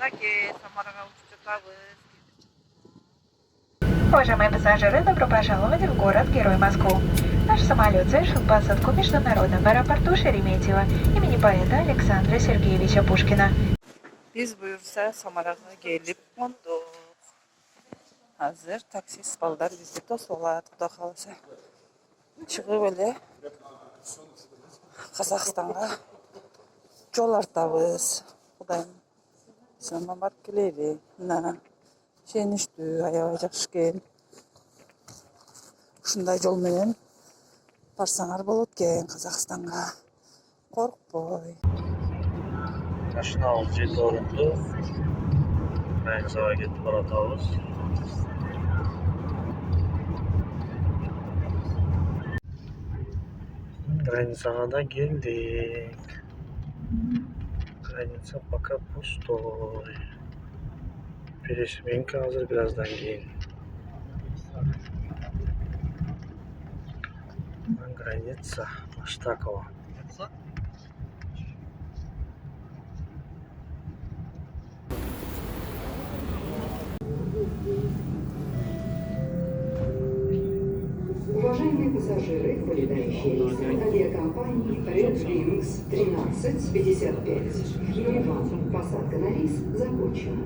Самараге, Самараға учып жатабыз. Уважаемые пассажиры, добро пожаловать в город Герой Москву. Наш самолет совершил посадку в международном аэропорту Шереметьево имени поэта Александра Сергеевича Пушкина. Biz buyursa Samaraga gelip qonduk. Hazır taksist balдар bizi тосулат, Құда қаласа. Шығып эле Қазақстанға жол артабыз. Кудайым сынама барып келели. Мына шеничтүү, аябай жакшы экен. Ушундай жол менен барсаңар болот экен Казакстанга. Коркпой. Машинабыз 7 орунду. Границага кетип баратабыз. Границага да келдик. Граница пока пустой. Пересменка азыр бираздан кийин. Граница Маштакова. Уважаемые пассажиры, вылетающие рейсы авиакомпании Red Wings 1355. Ереван. Посадка на рейс закончена.